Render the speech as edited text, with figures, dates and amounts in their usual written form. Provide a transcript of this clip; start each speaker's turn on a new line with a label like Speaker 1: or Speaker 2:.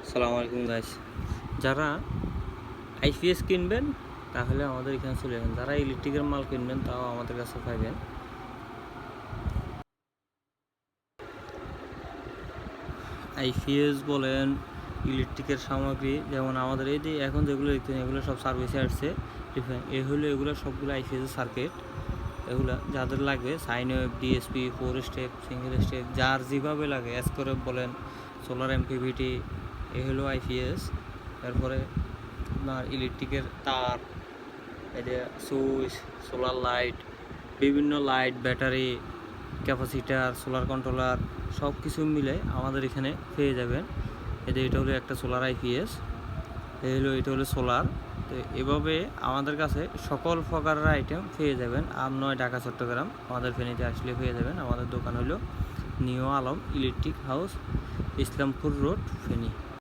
Speaker 1: আসসালামু আলাইকুম গাইস। যারা আইপিএস কিনবেন তাহলে আমাদের এখানে চলে যাবেন, যারা ইলেকট্রিকের মাল কিনবেন তাও আমাদের কাছে পাইবেন। আইপিএস বলেন, ইলেকট্রিকের সামগ্রী, যেমন আমাদের এই যে এখন যেগুলো দেখতেন এগুলো সব সার্ভিসে আসছে। এ হলো এগুলো সবগুলো আইপিএস সার্কিট। এগুলো যাদের লাগবে sine wave, DSP, 4 step, single step, যার যেভাবে লাগে, এস করে বলেন, সোলার এমপিভিটি, এ হলো আইপিএস। তারপরে আপনার ইলেকট্রিকের তার, এটা সুইচ, সোলার লাইট, বিভিন্ন light, battery, capacitor, solar controller, সব কিছু মিলে আমাদের এখানে পেয়ে যাবেন। এটা হলো একটা সোলার আইপিএস, এটা হলো সোলার। তো এভাবে আমাদের কাছে সকল প্রকারের আইটেম পেয়ে যাবেন। আমনয়, ঢাকা, চট্টগ্রাম, আমাদের ফেনীতে আসলে পেয়ে যাবেন। আমাদের দোকান হলো new Alam electric house, Islampur road, Feni.